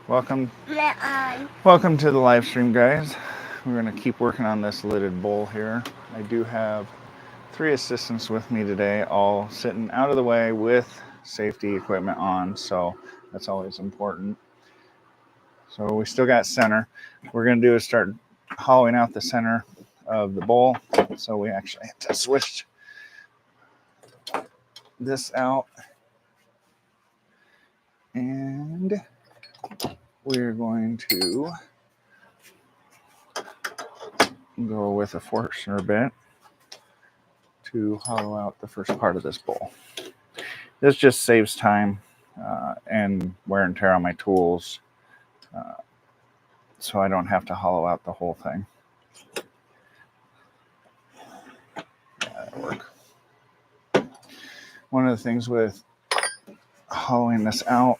Welcome to the live stream, guys. We're going to keep working on this lidded bowl here. I do have 3 assistants with me today, all sitting out of the way with safety equipment on, so that's always important. So we still got center. What we're going to do is start hollowing out the center of the bowl. So we actually have to switch this out, and we're going to go with a Forstner bit to hollow out the first part of this bowl. This just saves time and wear and tear on my tools, so I don't have to hollow out the whole thing. That'll work. One of the things with hollowing this out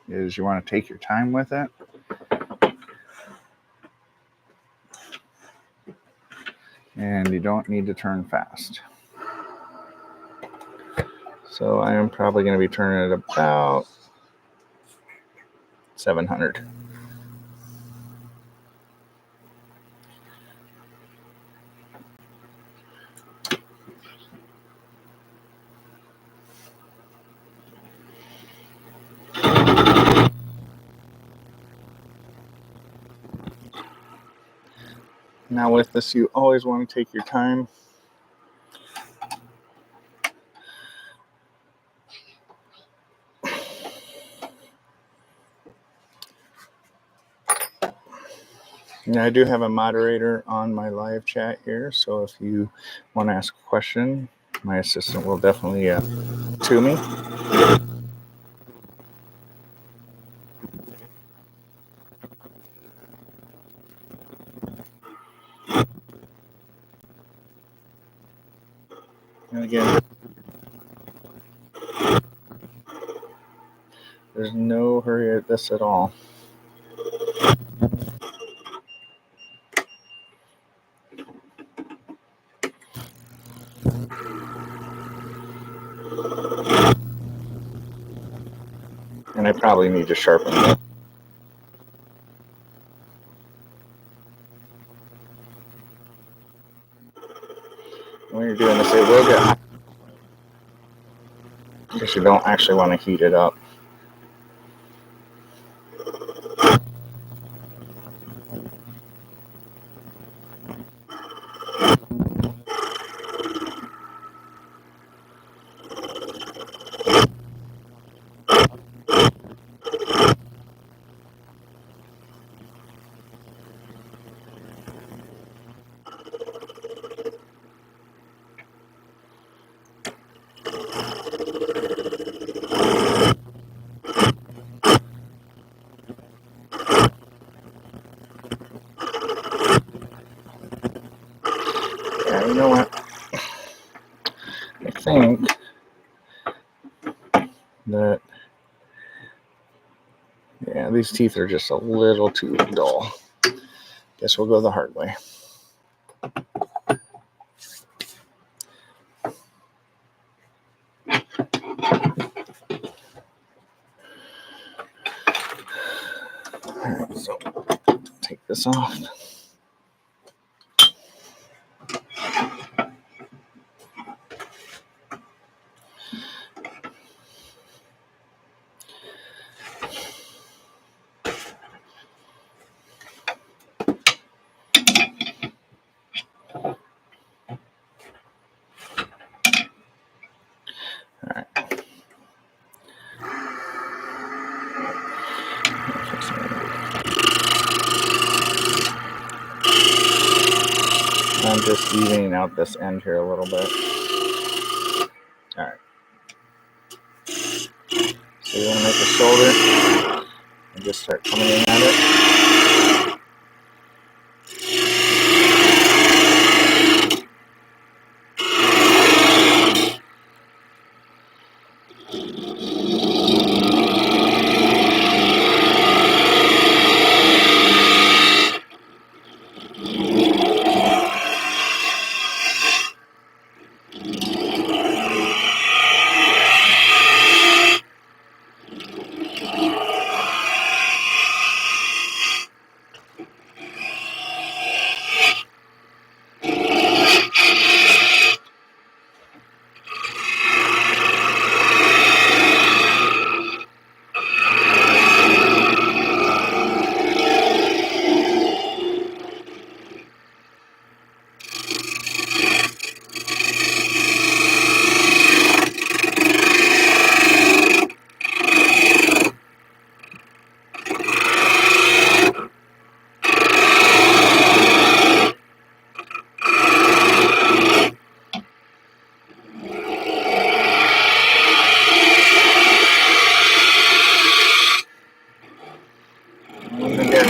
is you want to take your time with it. And you don't need to turn fast. So I am probably going to be turning it about 700. Now with this, you always want to take your time. Now I do have a moderator on my live chat here, so if you want to ask a question, my assistant will definitely to me. And again, there's no hurry at this at all. And I probably need to sharpen it. When you're doing this, it will get hot, because you don't actually want to heat it up. Yeah, you know what? I think that, yeah, these teeth are just a little too dull. Guess we'll go the hard way. Alright, so take this off. Alright. I'm just evening out this end here a little bit. Alright. So you want to make a shoulder and just start coming in at it.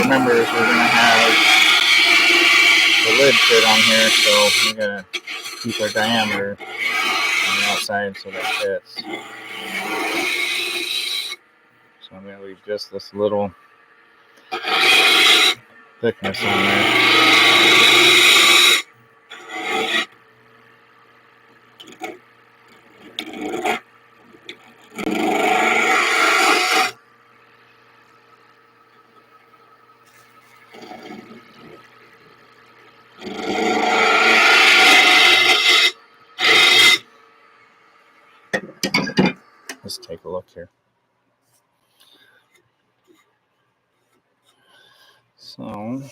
remember is we're going to have the lid fit on here, so we're going to keep our diameter on the outside so that fits. So I'm going to leave just this little thickness on there. Let's take a look here. So I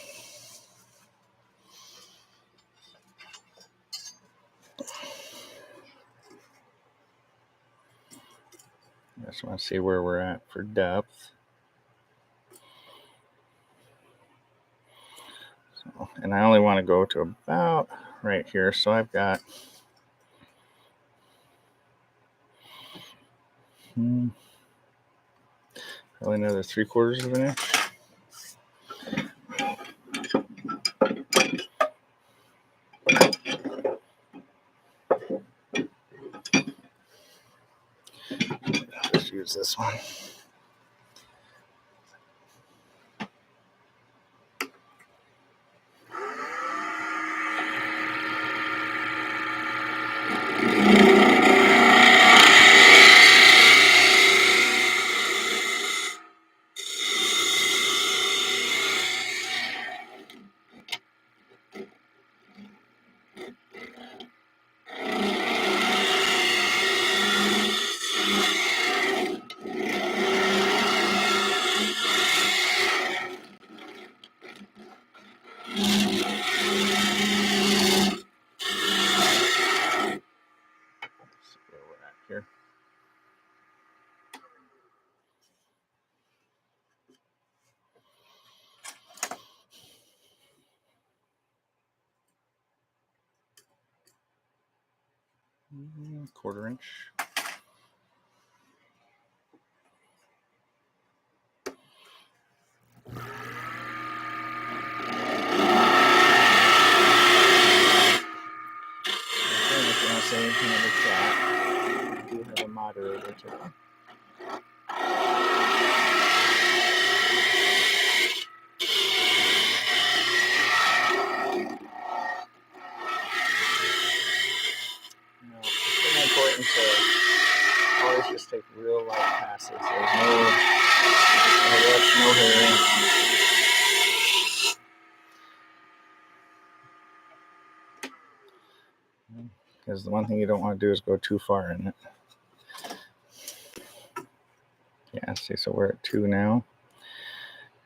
just want to see where we're at for depth. So, and I only want to go to about right here. So I've got probably another 3/4 of an inch. Let's use this one. Here. Quarter inch. If you want to say anything in the chat, I do have a moderator today. It's really important to always just take real light passes. There's no rush, no hurry. Because the one thing you don't want to do is go too far in it. Yeah, see, so we're at 2 now.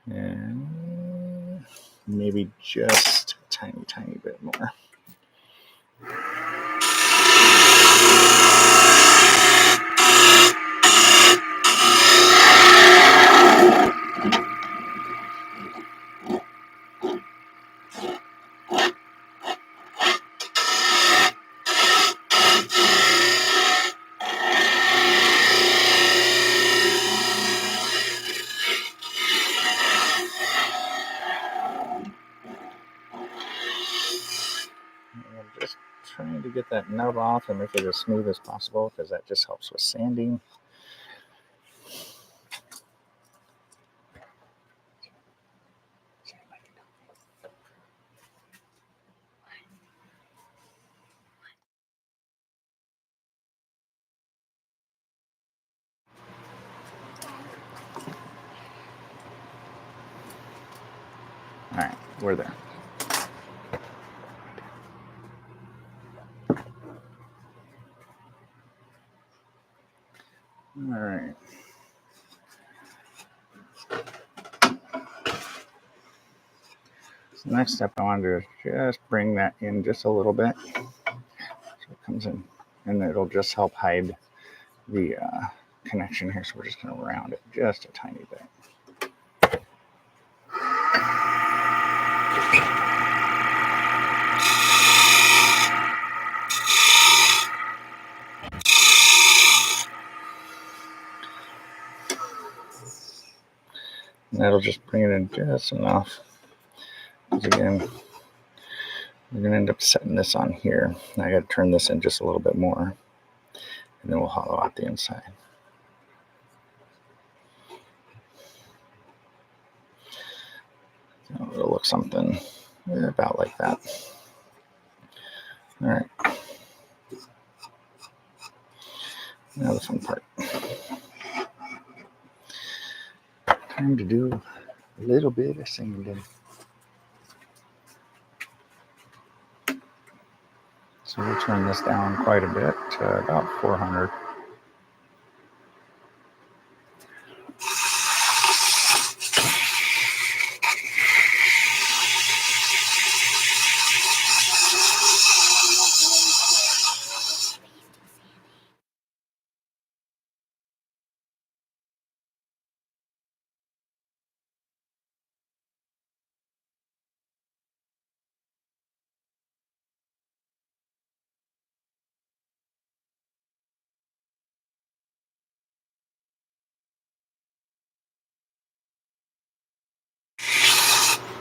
And maybe just a tiny, tiny bit more. I'm just trying to get that nub off and make it as smooth as possible because that just helps with sanding. All right, we're there. All right. So the next step I want to do is just bring that in just a little bit. So it comes in, and it'll just help hide the connection here. So we're just going to round it just a tiny bit. And that'll just bring it in just enough. Because again, we're going to end up setting this on here. I got to turn this in just a little bit more. And then we'll hollow out the inside. So it'll look something about like that. All right. Now the fun part. Time to do a little bit of sanding. So we'll turn this down quite a bit to about 400.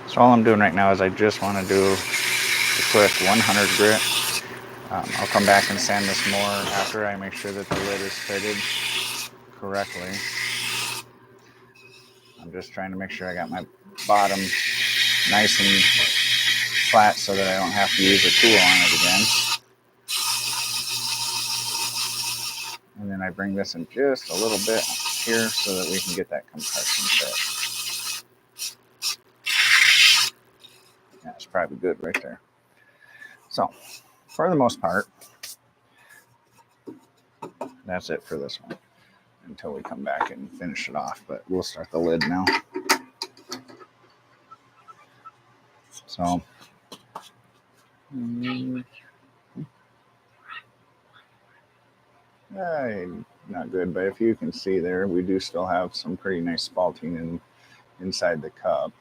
So all I'm doing right now is I just want to do a quick 100 grit. I'll come back and sand this more after I make sure that the lid is fitted correctly. I'm just trying to make sure I got my bottom nice and flat so that I don't have to use a tool on it again. And then I bring this in just a little bit here so that we can get that compression fit. That's probably good right there. So, for the most part, that's it for this one until we come back and finish it off. But we'll start the lid now. So, not good, but if you can see there, we do still have some pretty nice spalting inside the cup.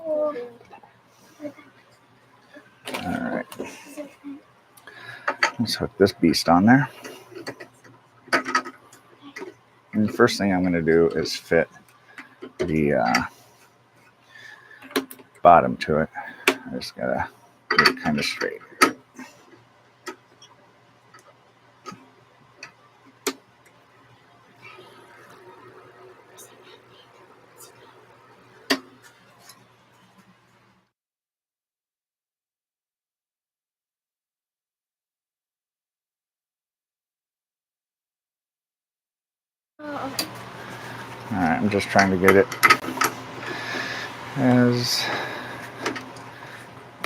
All right, let's hook this beast on there. And the first thing I'm going to do is fit the bottom to it. I just got to get it kind of straight. All right, I'm just trying to get it as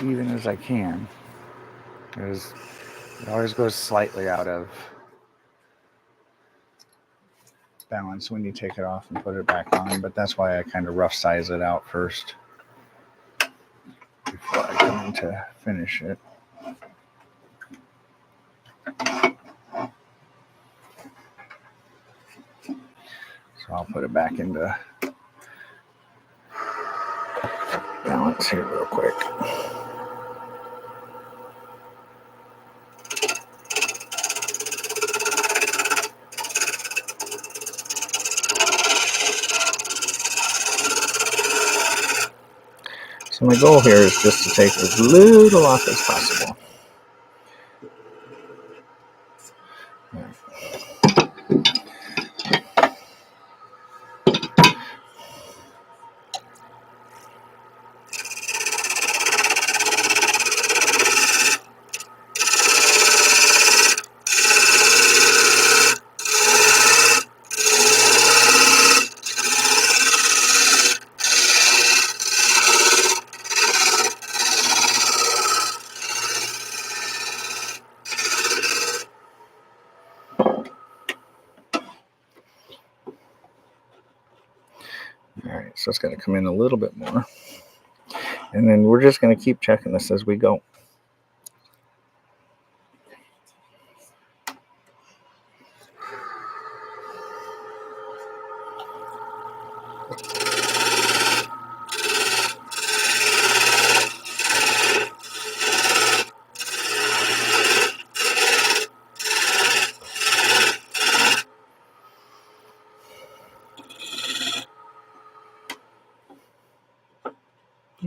even as I can, because it always goes slightly out of balance when you take it off and put it back on, but that's why I kind of rough size it out first before I come in to finish it. So I'll put it back into balance here real quick. So my goal here is just to take as little off as possible. All right, so it's going to come in a little bit more. And then we're just going to keep checking this as we go.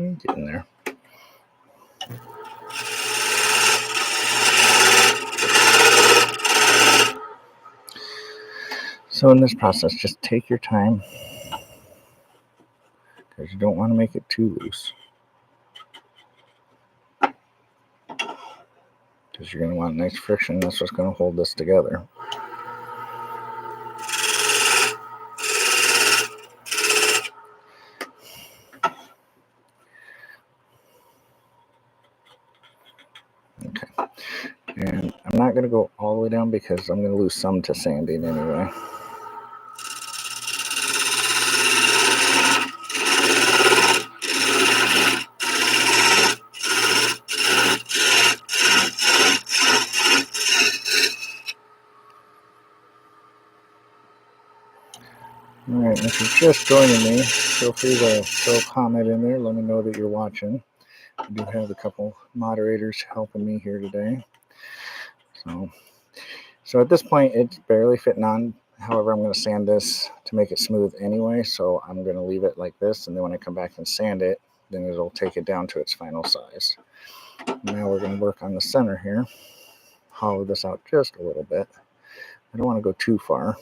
Getting there. So in this process, just take your time because you don't want to make it too loose. Because you're going to want nice friction. That's what's going to hold this together. Okay. And I'm not going to go all the way down because I'm going to lose some to sanding anyway. Alright, if you're just joining me, feel free to throw a comment in there. Let me know that you're watching. I do have a couple moderators helping me here today. So at this point, it's barely fitting on. However, I'm going to sand this to make it smooth anyway. So I'm going to leave it like this. And then when I come back and sand it, then it'll take it down to its final size. Now we're going to work on the center here. Hollow this out just a little bit. I don't want to go too far,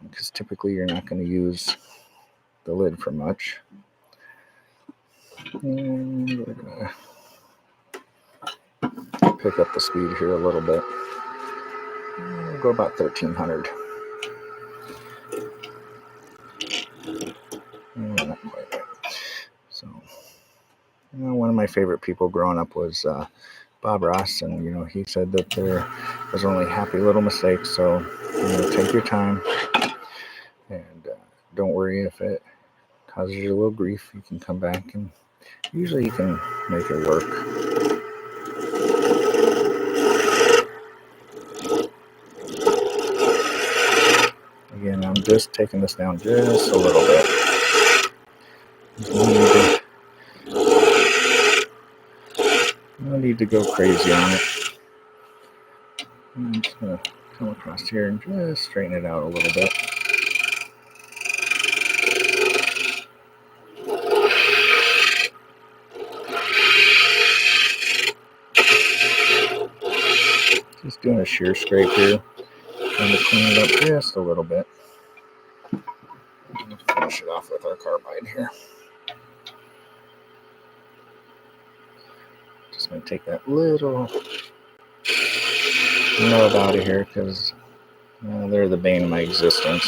because typically you're not going to use the lid for much. And we're going to pick up the speed here a little bit. We'll go about 1300. Not quite right. So, one of my favorite people growing up was Bob Ross, and he said that there was only happy little mistakes. So take your time, and don't worry if it causes you a little grief. You can come back, and usually you can make it work. Again, I'm just taking this down just a little bit. No need to go crazy on it. I'm just going to come across here and just straighten it out a little bit. Just doing a shear scrape here. Trying to clean it up just a little bit. Let's finish it off with our carbide here. Just going to take that little nub out of here because they're the bane of my existence.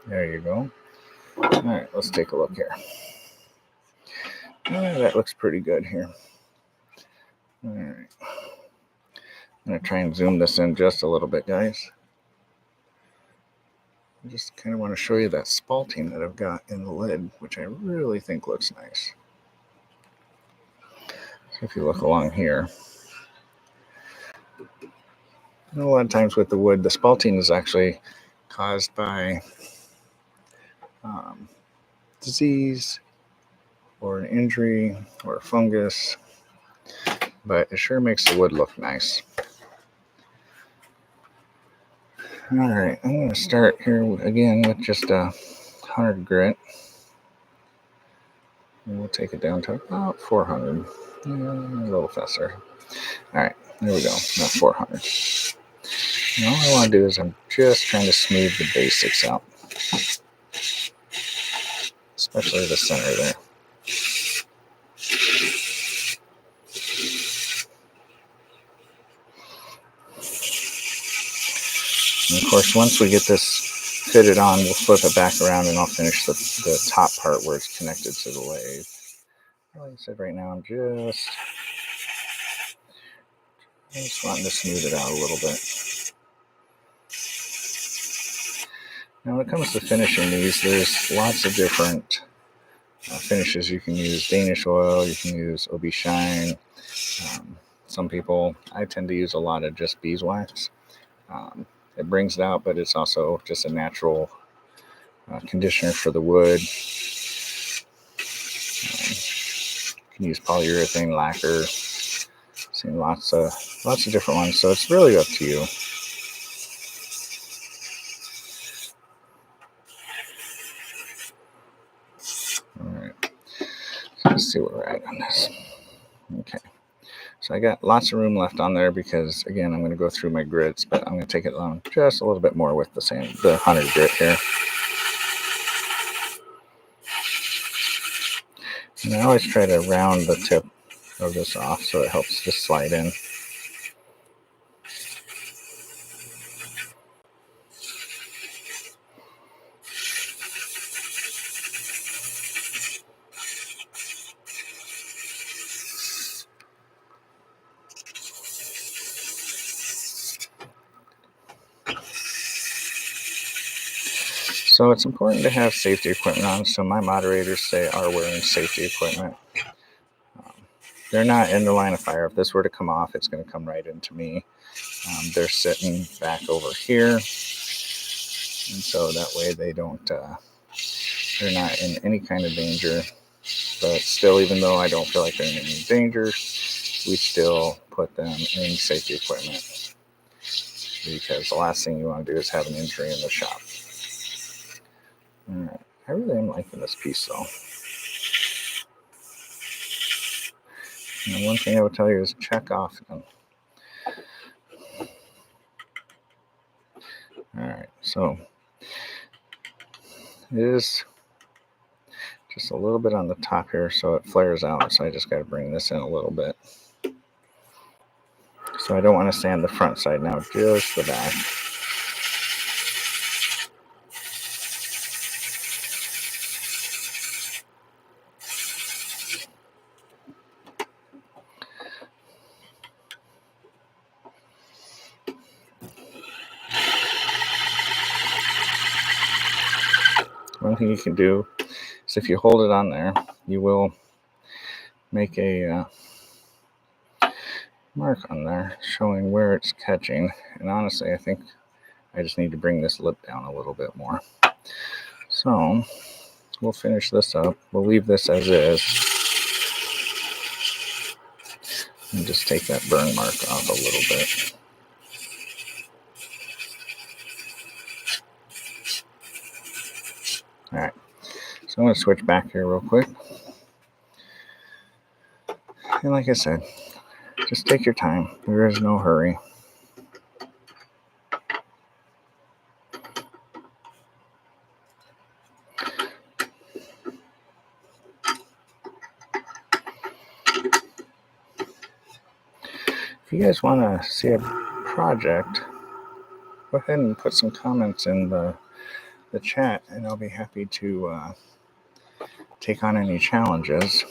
There you go. All right, let's take a look here. That looks pretty good here. All right. I'm going to try and zoom this in just a little bit, guys. I just kind of want to show you that spalting that I've got in the lid, which I really think looks nice. So if you look along here, a lot of times with the wood, the spalting is actually caused by disease or an injury or a fungus, but it sure makes the wood look nice. All right, I'm going to start here again with just a 100 grit. And we'll take it down to about 400, a little faster. All right, there we go, about 400. And all I want to do is I'm just trying to smooth the basics out, especially the center there. And of course, once we get this fitted on, we'll flip it back around and I'll finish the top part where it's connected to the lathe. Like I said, right now I'm just wanting to smooth it out a little bit. Now when it comes to finishing these, there's lots of different finishes you can use. Danish oil, you can use OB Shine. Some people, I tend to use a lot of just beeswax. It brings it out, but it's also just a natural conditioner for the wood. You can use polyurethane lacquer. Seen lots of different ones, so it's really up to you. let's see where we're at on this. Okay. So I got lots of room left on there because, again, I'm going to go through my grits, but I'm going to take it on just a little bit more with the 100 grit here. And I always try to round the tip of this off so it helps just slide in. So it's important to have safety equipment on. So my moderators are wearing safety equipment. They're not in the line of fire. If this were to come off, it's going to come right into me. They're sitting back over here. And so that way they're not in any kind of danger. But still, even though I don't feel like they're in any danger, we still put them in safety equipment. Because the last thing you want to do is have an injury in the shop. All right. I really am liking this piece though. And one thing I would tell you is check often. All right, so it is just a little bit on the top here, so it flares out. So I just got to bring this in a little bit. So I don't want to sand the front side now, just the back. One thing you can do is if you hold it on there, you will make a mark on there showing where it's catching. And honestly, I think I just need to bring this lip down a little bit more. So we'll finish this up. We'll leave this as is. And just take that burn mark off a little bit. All right, so I'm going to switch back here real quick. And like I said, just take your time. There is no hurry. If you guys want to see a project, go ahead and put some comments in the chat, and I'll be happy to take on any challenges.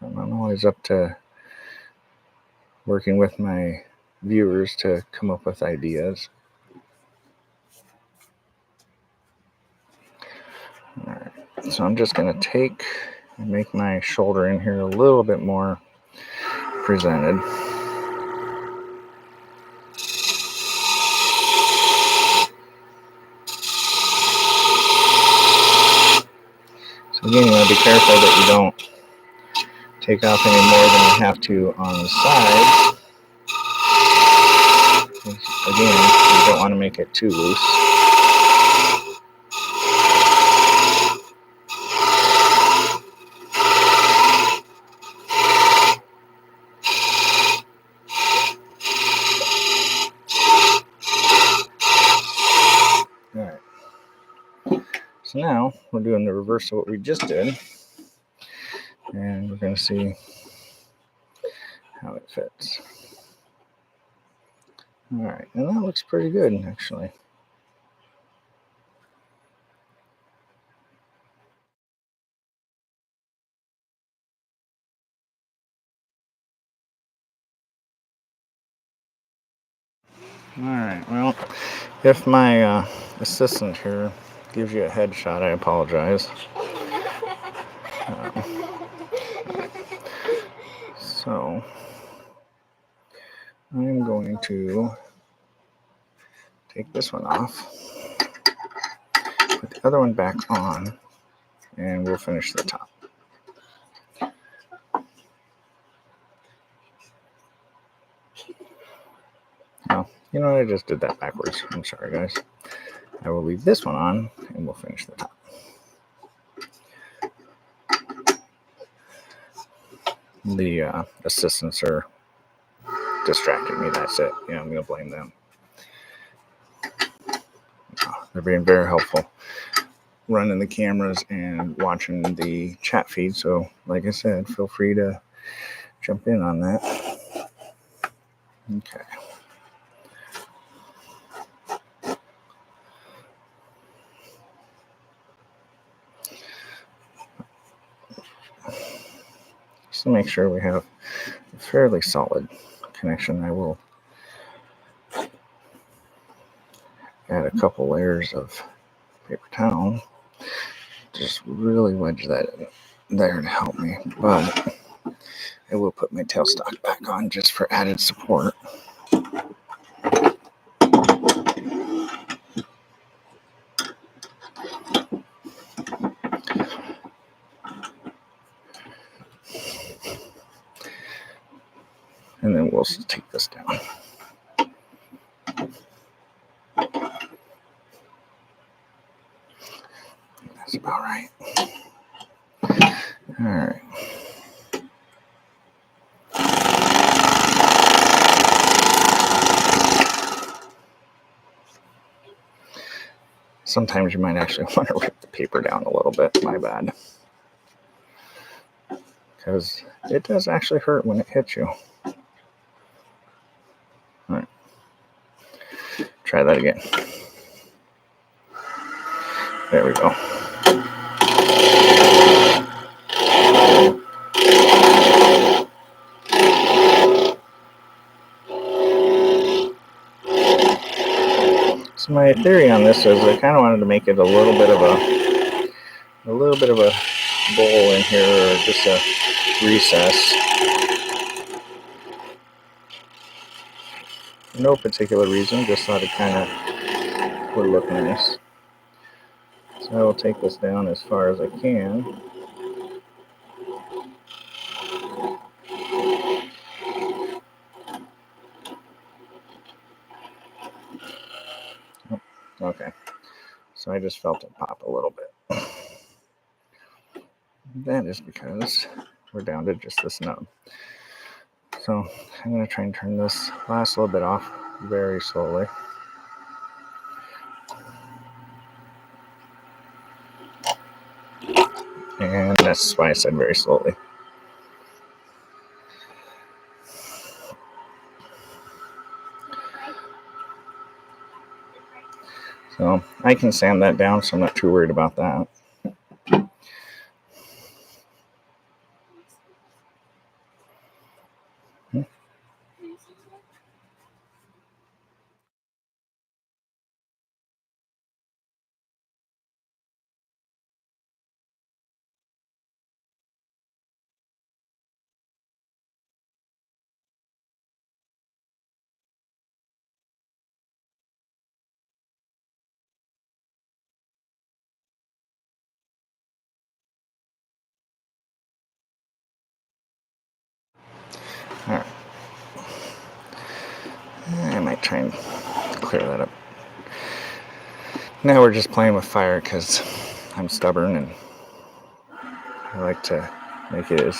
I'm always up to working with my viewers to come up with ideas. All right, so I'm just going to take and make my shoulder in here a little bit more presented. So again, you want to be careful that you don't take off any more than you have to on the sides. Again, you don't want to make it too loose. Alright. So now we're doing the reverse of what we just did. And we're going to see how it fits. Alright, and that looks pretty good actually. Alright, well, if my assistant here gives you a headshot, I apologize. So I'm going to take this one off, put the other one back on, and we'll finish the top. Oh, you know, I just did that backwards. I'm sorry, guys. I will leave this one on, and we'll finish the top. The assistants are distracting me. That's it. Yeah, I'm going to blame them. They're being very helpful, running the cameras and watching the chat feed. So, like I said, feel free to jump in on that. Okay. Just to make sure we have a fairly solid connection, I will add a couple layers of paper towel. Just really wedge that in there to help me. But I will put my tailstock back on just for added support. And then we'll take this down. That's about right. All right. Sometimes you might actually want to rip the paper down a little bit. My bad. Because it does actually hurt when it hits you. All right. Try that again. There we go. So my theory on this is I kind of wanted to make it a little bit of a bowl in here, or just a recess. No particular reason, just thought it kind of would look nice. So I will take this down as far as I can. Okay, so I just felt it pop a little bit. That is because we're down to just this nub. So I'm going to try and turn this last little bit off very slowly. And that's why I said very slowly. So I can sand that down, so I'm not too worried about that. All right. I might try and clear that up. Now we're just playing with fire because I'm stubborn and I like to make it as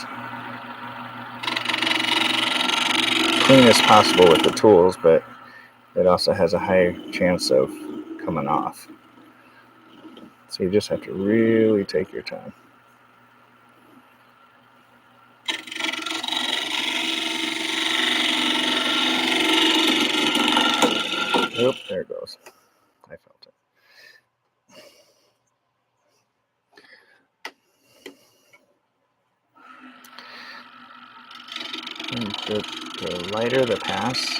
clean as possible with the tools, but it also has a high chance of coming off. So you just have to really take your time. Oop, there it goes. I felt it. The lighter the pass,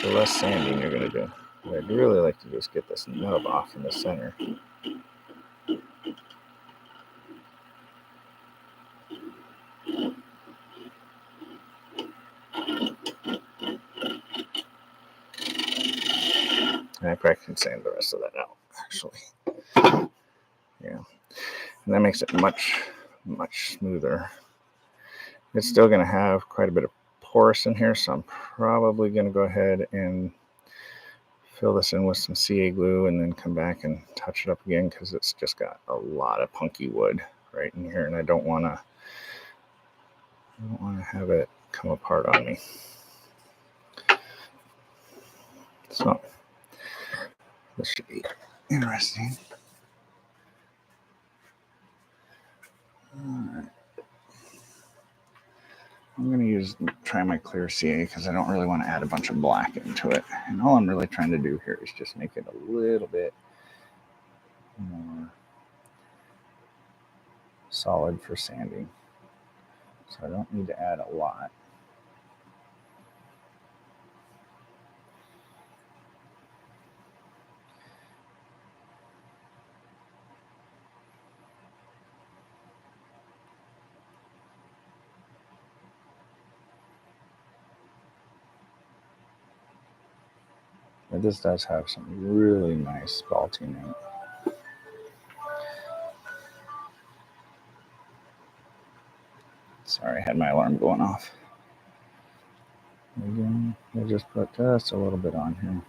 the less sanding you're going to do. What I'd really like to do is get this nub off in the center. And I probably can sand the rest of that out, actually. Yeah. And that makes it much, much smoother. It's still going to have quite a bit of porous in here, so I'm probably going to go ahead and fill this in with some CA glue and then come back and touch it up again because it's just got a lot of punky wood right in here, and I don't want to I don't want to have it come apart on me. So this should be interesting. All right. I'm going to try my clear CA because I don't really want to add a bunch of black into it. And all I'm really trying to do here is just make it a little bit more solid for sanding. So I don't need to add a lot. But this does have some really nice spalting in it. Sorry, I had my alarm going off. Again, we'll just put just a little bit on here.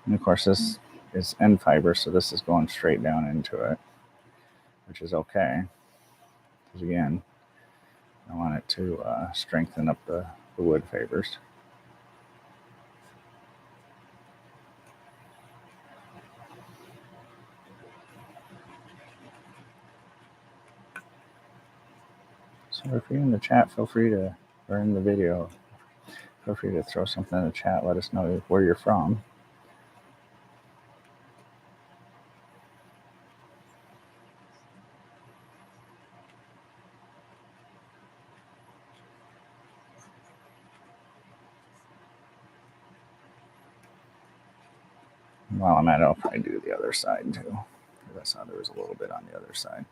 And of course, this is end fiber, so this is going straight down into it, which is okay. Because again, I want it to strengthen up the wood fibers. So if you're in the chat, feel free to, or in the video, feel free to throw something in the chat. Let us know where you're from. While I'm at it, I'll probably do the other side too. I saw there was a little bit on the other side.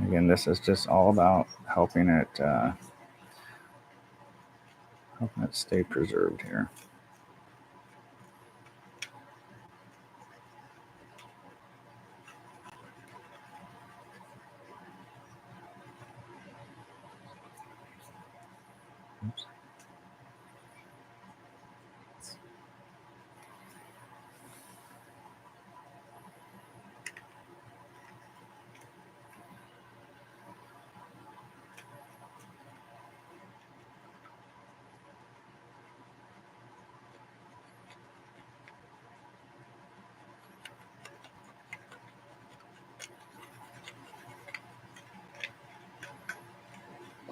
Again, this is just all about helping it stay preserved here. Oops.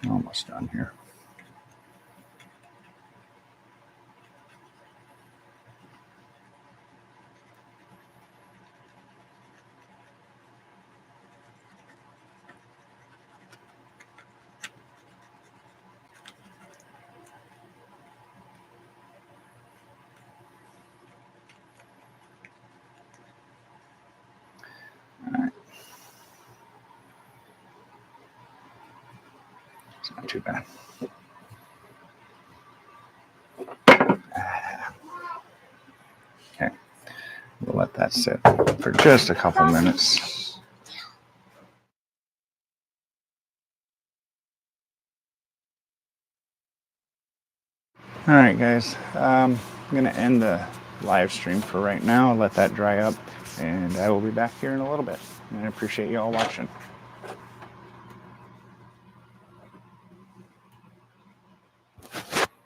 Almost done here. All right. It's not too bad. Okay. We'll let that sit for just a couple minutes. All right, guys. I'm going to end the live stream for right now. Let that dry up, and I will be back here in a little bit. And I appreciate you all watching.